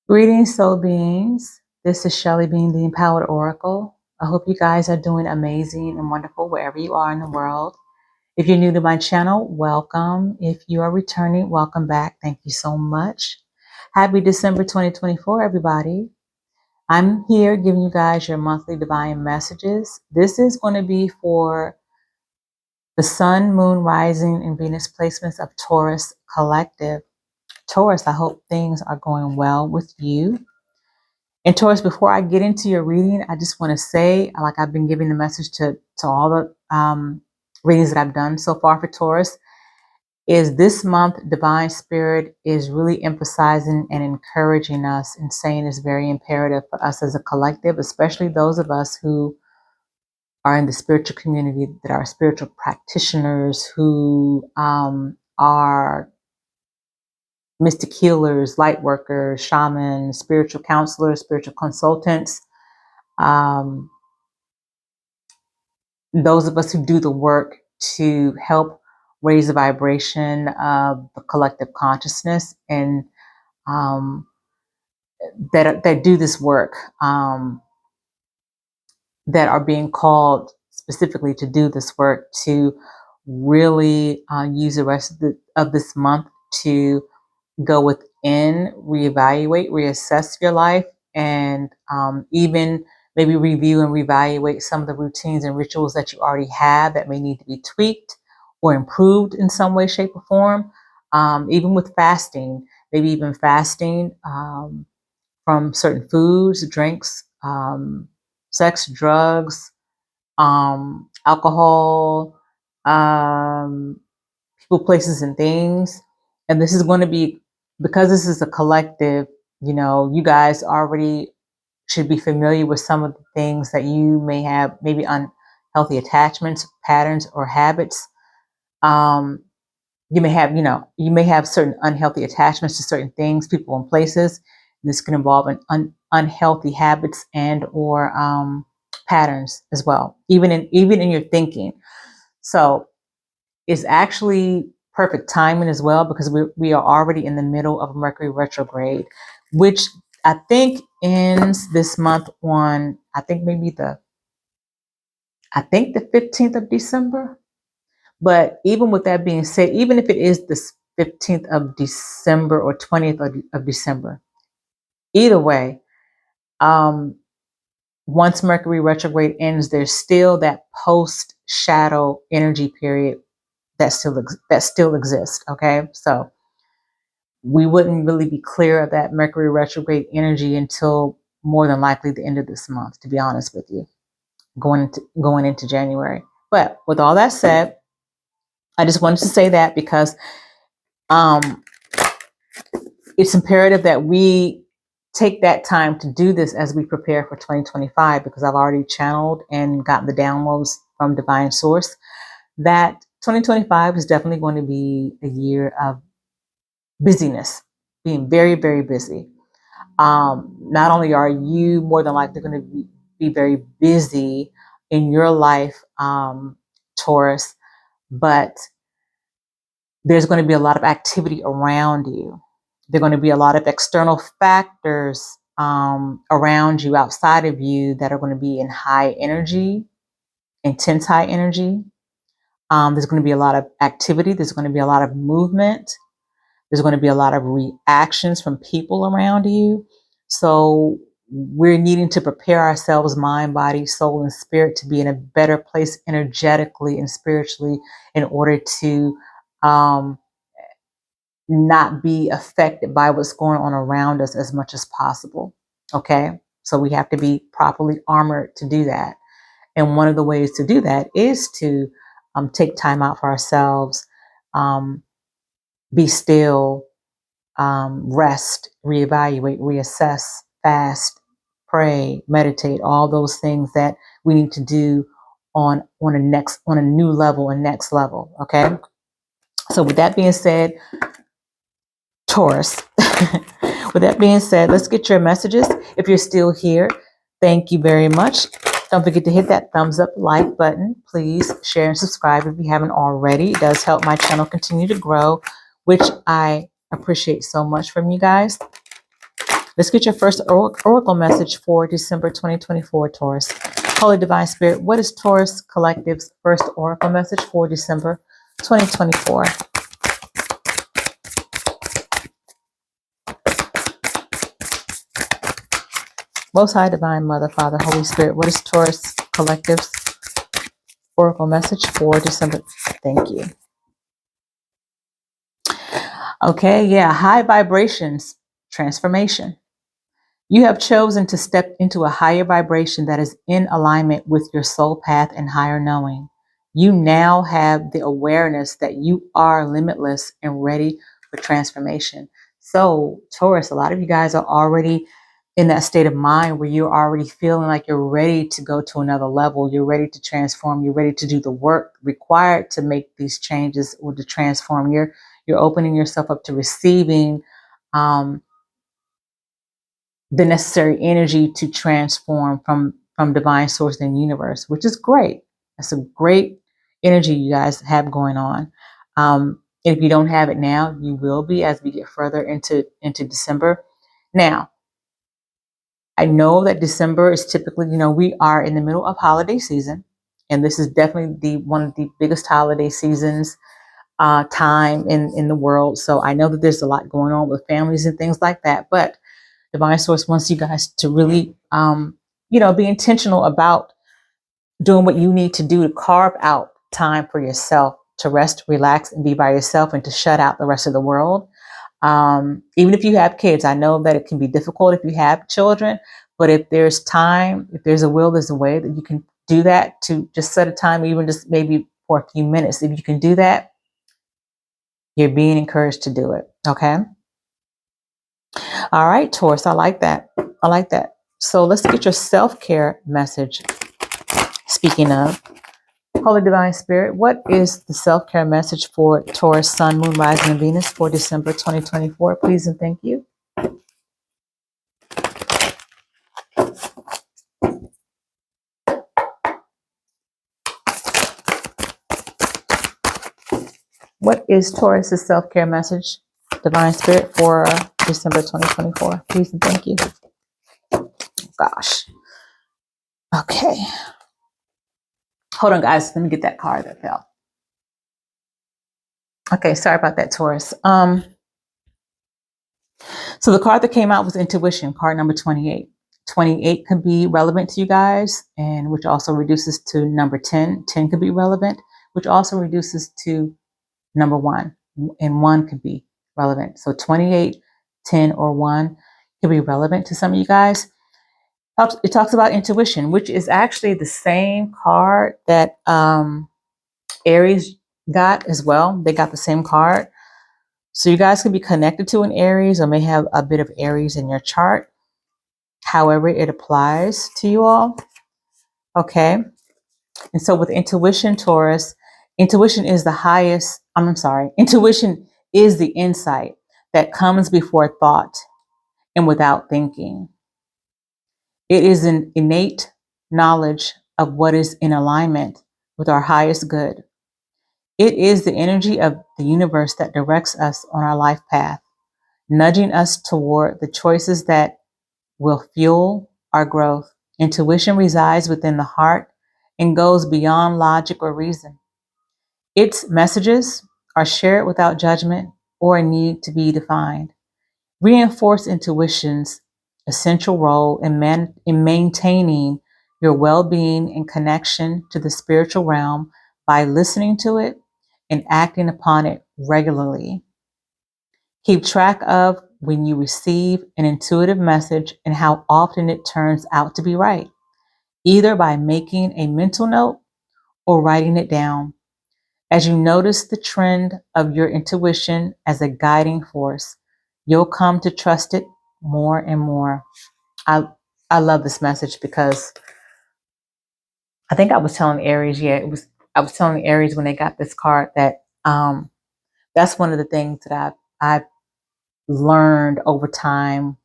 Greetings, soul beings. This is Shelly being the Empowered Oracle. I hope you guys are doing amazing and wonderful wherever you are in the world. If you're new to my channel, welcome. If you are returning, welcome back. Thank you so much. Happy December 2024, everybody. I'm here giving you guys your monthly divine messages. This is going to be for the Sun, Moon, Rising, and Venus placements of Taurus Collective. Taurus, I hope things are going well with you. And Taurus, before I get into your reading, I just want to say, like I've been giving the message to all the readings that I've done so far for Taurus, is this month Divine Spirit is really emphasizing and encouraging us and saying it's very imperative for us as a collective, especially those of us who are in the spiritual community, that are spiritual practitioners, who are mystic healers, light workers, shamans, spiritual counselors, spiritual consultants. Those of us who do the work to help raise the vibration of the collective consciousness, and that do this work, that are being called specifically to do this work, to really use the rest of this month to go within, reevaluate, reassess your life, and even maybe review and reevaluate some of the routines and rituals that you already have that may need to be tweaked or improved in some way, shape, or form. Even with fasting, maybe even fasting from certain foods, drinks, sex, drugs, alcohol, people, places, and things. And this is going to be, because this is a collective, you guys already should be familiar with some of the things that you may have, maybe unhealthy attachments, patterns, or habits. You may have certain unhealthy attachments to certain things, people, and places. This can involve unhealthy habits and or patterns as well, even in your thinking. So it's actually perfect timing as well, because we are already in the middle of Mercury retrograde, which I think ends this month on, I think the 15th of December. But even with that being said, even if it is the 15th of December or 20th of December, either way, once Mercury retrograde ends, there's still that post shadow energy period that still exists. Okay, so we wouldn't really be clear of that Mercury retrograde energy until more than likely the end of this month, to be honest with you, going into January. But with all that said, I just wanted to say that because it's imperative that we take that time to do this as we prepare for 2025, because I've already channeled and gotten the downloads from Divine Source that 2025 is definitely going to be a year of busyness, being very, very busy. Not only are you more than likely going to be very busy in your life, Taurus, but there's going to be a lot of activity around you. There are going to be a lot of external factors around you, outside of you, that are going to be in high energy, intense high energy. There's going to be a lot of activity. There's going to be a lot of movement. There's going to be a lot of reactions from people around you. So we're needing to prepare ourselves, mind, body, soul, and spirit, to be in a better place energetically and spiritually, in order to not be affected by what's going on around us as much as possible. Okay, so we have to be properly armored to do that. And one of the ways to do that is to take time out for ourselves, be still, rest, reevaluate, reassess, fast, pray, meditate, all those things that we need to do on a new level and next level. Okay. So with that being said, Taurus, with that being said, let's get your messages. If you're still here, thank you very much. Don't forget to hit that thumbs up, like button. Please share and subscribe if you haven't already. It does help my channel continue to grow, which I appreciate so much from you guys. Let's get your first oracle message for December 2024, Taurus. Holy Divine Spirit, what is Taurus Collective's first oracle message for December 2024? Most High Divine Mother, Father, Holy Spirit, what is Taurus Collective's oracle message for December? Thank you. Okay, yeah, high vibrations, transformation. You have chosen to step into a higher vibration that is in alignment with your soul path and higher knowing. You now have the awareness that you are limitless and ready for transformation. So, Taurus, a lot of you guys are already in that state of mind where you're already feeling like you're ready to go to another level. You're ready to transform. You're ready to do the work required to make these changes or to transform. You're opening yourself up to receiving the necessary energy to transform from divine source and universe, which is great. That's a great energy you guys have going on. If you don't have it now, you will be as we get further into December. Now, I know that December is typically, we are in the middle of holiday season, and this is definitely one of the biggest holiday seasons time in the world. So I know that there's a lot going on with families and things like that, but Divine Source wants you guys to really, be intentional about doing what you need to do to carve out time for yourself to rest, relax, and be by yourself and to shut out the rest of the world. Even if you have kids, I know that it can be difficult if you have children, but if there's time, if there's a will, there's a way that you can do that, to just set a time, even just maybe for a few minutes. If you can do that, you're being encouraged to do it. Okay. All right, Taurus, I like that. I like that. So let's get your self-care message. Speaking of, Holy Divine Spirit, what is the self-care message for Taurus, Sun, Moon, Rising, and Venus for December 2024? Please and thank you. What is Taurus's self-care message, Divine Spirit, for December 2024? Please and thank you. Gosh. Okay. Hold on, guys. Let me get that card that fell. Okay, sorry about that, Taurus. So the card that came out was Intuition, card number 28. 28 could be relevant to you guys, and which also reduces to number 10. 10 could be relevant, which also reduces to number 1, and 1 could be relevant. So 28, 10, or 1 could be relevant to some of you guys. It talks about intuition, which is actually the same card that Aries got as well. They got the same card. So you guys could be connected to an Aries or may have a bit of Aries in your chart. However it applies to you all. Okay. And so with intuition, Taurus, intuition is the highest, intuition is the insight that comes before thought and without thinking. It is an innate knowledge of what is in alignment with our highest good. It is the energy of the universe that directs us on our life path, nudging us toward the choices that will fuel our growth. Intuition resides within the heart and goes beyond logic or reason. Its messages are shared without judgment or a need to be defined. Reinforce intuition's essential role in maintaining your well-being and connection to the spiritual realm by listening to it and acting upon it regularly. Keep track of when you receive an intuitive message and how often it turns out to be right, either by making a mental note or writing it down. As you notice the trend of your intuition as a guiding force, you'll come to trust it more and more. I love this message because I think I was telling Aries, I was telling Aries when they got this card that that's one of the things that I've learned over time.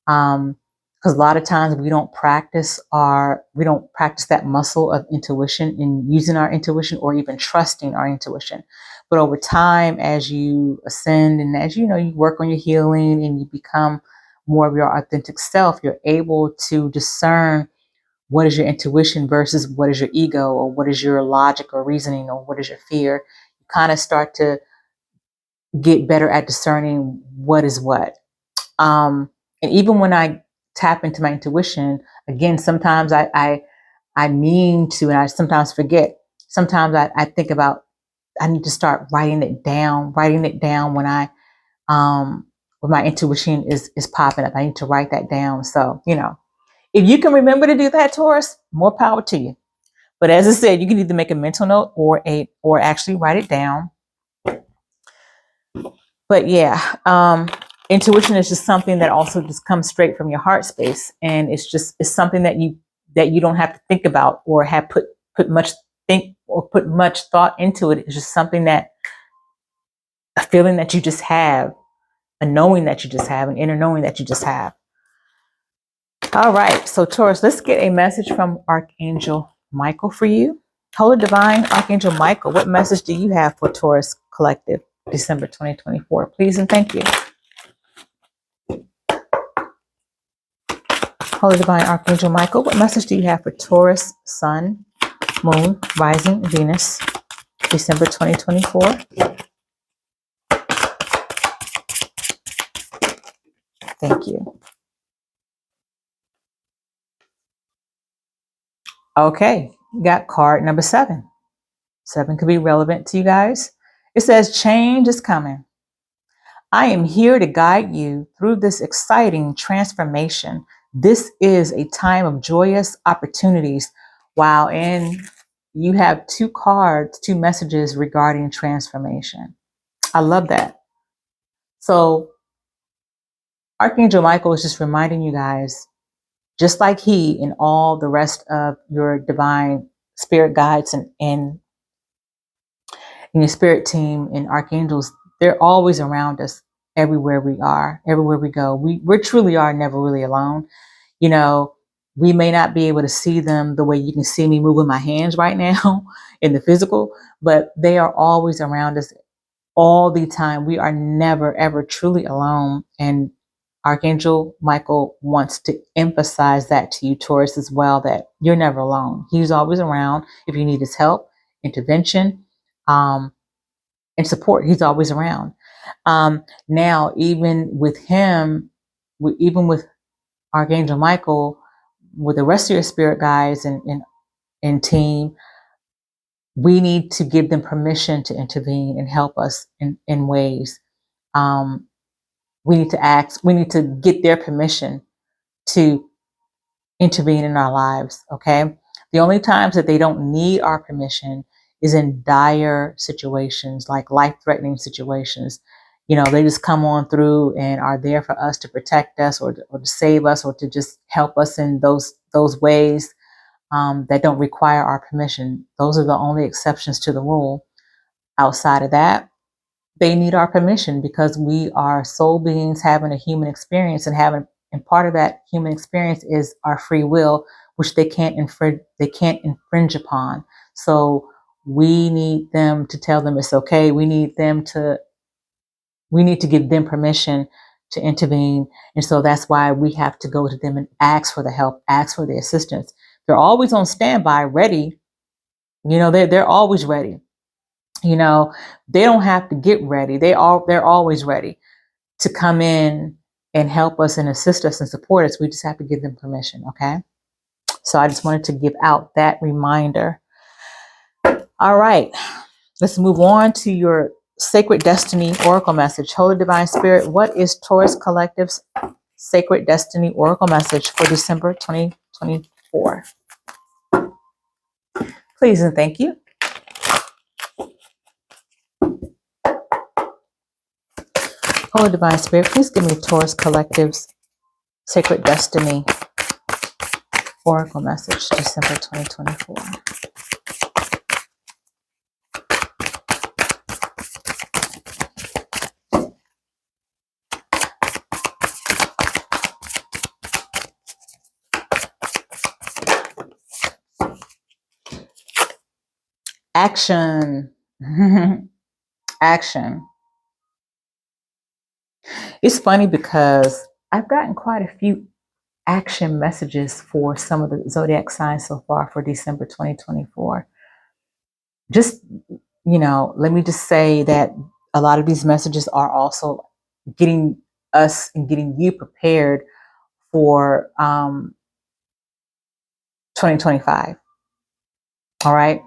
Because a lot of times we don't practice that muscle of intuition in using our intuition or even trusting our intuition. But over time, as you ascend and as you work on your healing and you become more of your authentic self, you're able to discern what is your intuition versus what is your ego, or what is your logic or reasoning, or what is your fear. You kind of start to get better at discerning what is what. And even when I tap into my intuition, again, sometimes I mean to, and I sometimes forget. Sometimes I think about, I need to start writing it down when my intuition is popping up. I need to write that down. So, if you can remember to do that, Taurus, more power to you. But as I said, you can either make a mental note or actually write it down. But yeah, intuition is just something that also just comes straight from your heart space, and it's something that you don't have to think about or have put much thought into it. It's just something that, a feeling that you just have, a knowing that you just have, an inner knowing that you just have. All right, so Taurus, let's get a message from Archangel Michael for you. Holy Divine Archangel Michael, what message do you have for Taurus Collective, December 2024? Please and thank you. Holy Divine Archangel Michael, what message do you have for Taurus, Sun, Moon, Rising, Venus, December 2024? Thank you. Okay, you got card number 7. 7 could be relevant to you guys. It says, change is coming. I am here to guide you through this exciting transformation. This is a time of joyous opportunities. Wow. And you have 2 cards, 2 messages regarding transformation. I love that. So Archangel Michael is just reminding you guys, just like he and all the rest of your divine spirit guides and your spirit team and archangels, they're always around us everywhere we are, everywhere we go. We truly are never really alone. We may not be able to see them the way you can see me moving my hands right now in the physical, but they are always around us all the time. We are never, ever truly alone. And Archangel Michael wants to emphasize that to you, Taurus, as well, that you're never alone. He's always around. If you need his help, intervention, and support, he's always around. Now, even with him, even with Archangel Michael, with the rest of your spirit guides and team, we need to give them permission to intervene and help us in ways. We need to get their permission to intervene in our lives, okay? The only times that they don't need our permission is in dire situations, like life-threatening situations. They just come on through and are there for us to protect us or to save us or to just help us in those ways that don't require our permission. Those are the only exceptions to the rule. Outside of that, they need our permission because we are soul beings having a human experience, and part of that human experience is our free will, which they can't infringe upon. So we need them to tell them it's okay. We need to give them permission to intervene. And so that's why we have to go to them and ask for the help, ask for the assistance. They're always on standby, ready. They're always ready. They don't have to get ready. They're always ready to come in and help us and assist us and support us. We just have to give them permission. Okay. So I just wanted to give out that reminder. All right, let's move on to your Sacred Destiny Oracle message. Holy Divine Spirit, what is Taurus Collective's Sacred Destiny Oracle message for December 2024? Please and thank you. Holy Divine Spirit, please give me Taurus Collective's Sacred Destiny Oracle message, December 2024. Action. Action. It's funny because I've gotten quite a few action messages for some of the zodiac signs so far for December 2024. Just, let me just say that a lot of these messages are also getting us and getting you prepared for 2025. All right.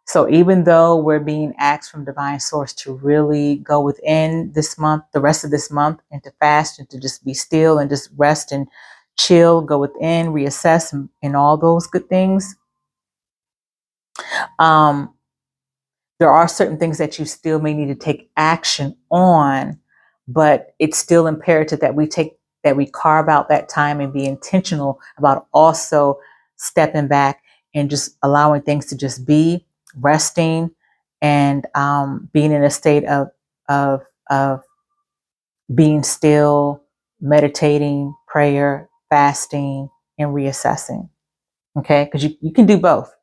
So even though we're being asked from divine source to really go within this month, the rest of this month, and to fast and to just be still and just rest and chill, go within, reassess, and all those good things. Um, there are certain things that you still may need to take action on, but it's still imperative that we carve out that time and be intentional about also stepping back and just allowing things to just be, resting, and being in a state of being still, meditating, prayer, fasting, and reassessing. Okay, because you can do both.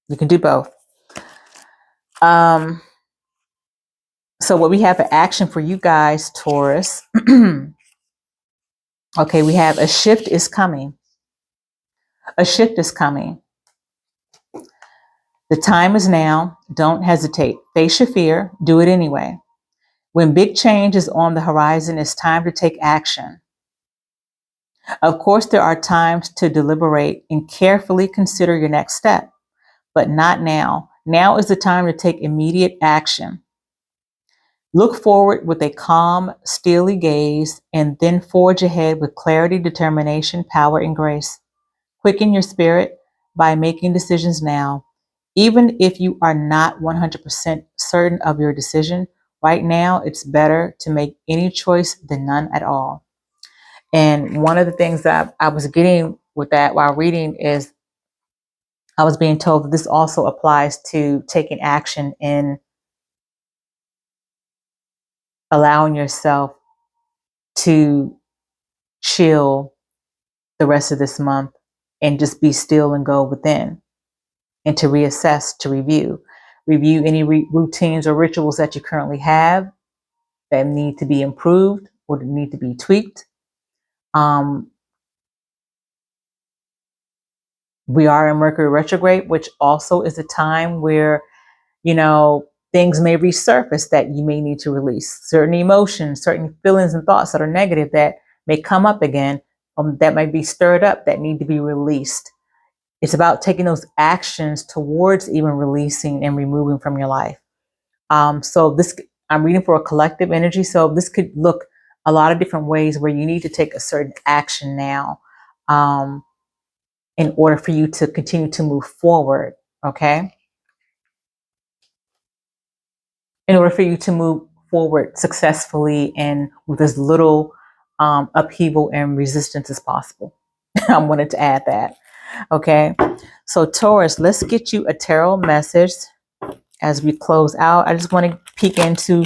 You can do both. So what we have for action for you guys, Taurus, okay, we have a shift is coming. A shift is coming. The time is now. Don't hesitate. Face your fear. Do it anyway. When big change is on the horizon, it's time to take action. Of course, there are times to deliberate and carefully consider your next step, but not now. Now is the time to take immediate action. Look forward with a calm, steely gaze, and then forge ahead with clarity, determination, power, and grace. Quicken your spirit by making decisions now. Even if you are not 100% certain of your decision, right now it's better to make any choice than none at all. And one of the things that I was getting with that while reading is I was being told that this also applies to taking action in allowing yourself to chill the rest of this month and just be still and go within and to reassess, to review any routines or rituals that you currently have that need to be improved or that need to be tweaked. We are in Mercury retrograde, which also is a time where, things may resurface that you may need to release. Certain emotions, certain feelings and thoughts that are negative that may come up again, that may be stirred up, that need to be released. It's about taking those actions towards even releasing and removing from your life. So this, I'm reading for a collective energy. So this could look a lot of different ways where you need to take a certain action now in order for you to continue to move forward. Okay. In order for you to move forward successfully and with as little upheaval and resistance as possible. I wanted to add that. Okay. So Taurus, let's get you a tarot message as we close out. I just want to peek into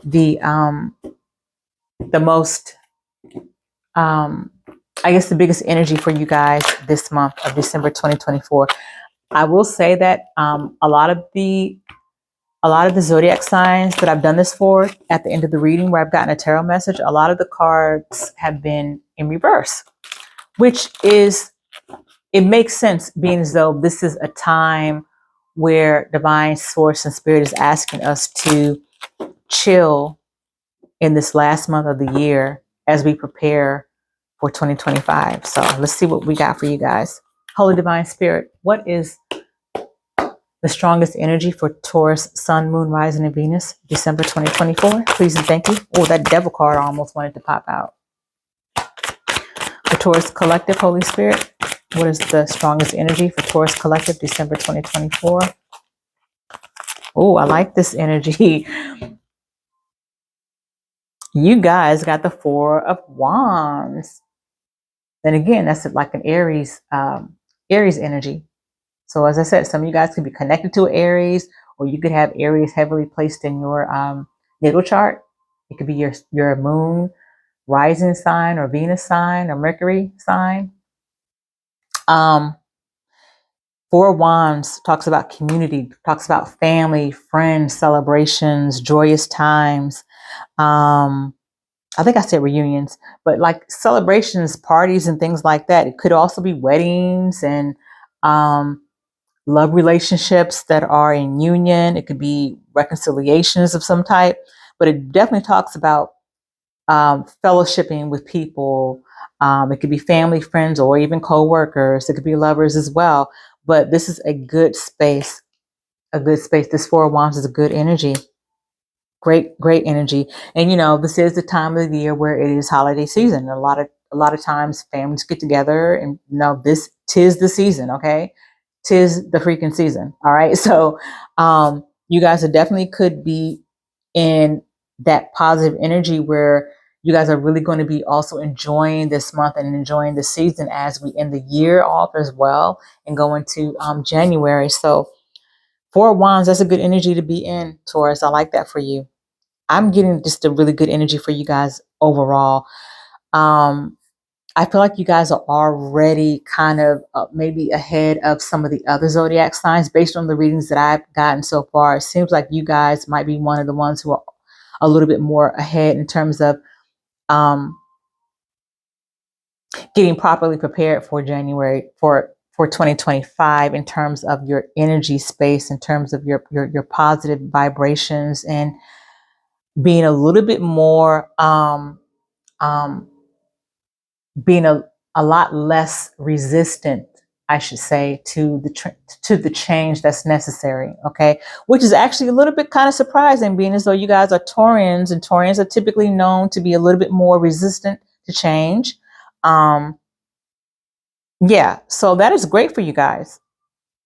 the most, I guess the biggest energy for you guys this month of December 2024. I will say that a lot of the zodiac signs that I've done this for at the end of the reading where I've gotten a tarot message, a lot of the cards have been in reverse, which is, it makes sense being as though this is a time where divine source and spirit is asking us to chill in this last month of the year as we prepare for 2025. So let's see what we got for you guys. Holy Divine Spirit, what is the strongest energy for Taurus, Sun, Moon, Rising, and Venus, December 2024? Please and thank you. Oh, that devil card almost wanted to pop out. For Taurus Collective, Holy Spirit, what is the strongest energy for Taurus Collective, December 2024? Oh, I like this energy. You guys got the Four of Wands. Then again, that's like an Aries energy. So as I said, some of you guys could be connected to Aries, or you could have Aries heavily placed in your natal chart. It could be your moon, rising sign, or Venus sign, or Mercury sign. Four Wands talks about community, talks about family, friends, celebrations, joyous times. I think I said reunions, but like celebrations, parties, and things like that. It could also be weddings and um, love relationships that are in union. It could be reconciliations of some type, but it definitely talks about fellowshipping with people. It could be family, friends, or even co-workers. It could be lovers as well. But this is a good space, a good space. This Four of Wands is a good energy. Great energy. And this is the time of the year where it is holiday season. A lot of times families get together and this tis the season, okay? Tis the freaking season. All right. So you guys are definitely could be in that positive energy where you guys are really going to be also enjoying this month and enjoying the season as we end the year off as well and go into January. So Four of Wands, that's a good energy to be in, Taurus. I like that for you. I'm getting just a really good energy for you guys overall. I feel like you guys are already kind of maybe ahead of some of the other zodiac signs based on the readings that I've gotten so far. It seems like you guys might be one of the ones who are a little bit more ahead in terms of getting properly prepared for January for 2025 in terms of your energy space, in terms of your positive vibrations, and being a little bit more um, being a lot less resistant, I should say, to the change that's necessary. Okay, which is actually a little bit kind of surprising, being as though you guys are Taurians, and Taurians are typically known to be a little bit more resistant to change. Yeah, so that is great for you guys.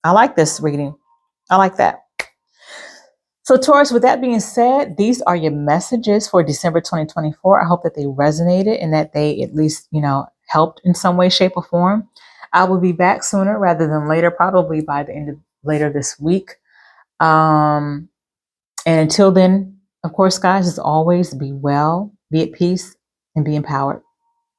I like this reading. I like that. So Taurus, with that being said, these are your messages for December 2024. I hope that they resonated and that they at least, helped in some way, shape, or form. I will be back sooner rather than later, probably by the end of later this week. And until then, of course, guys, as always, be well, be at peace, and be empowered.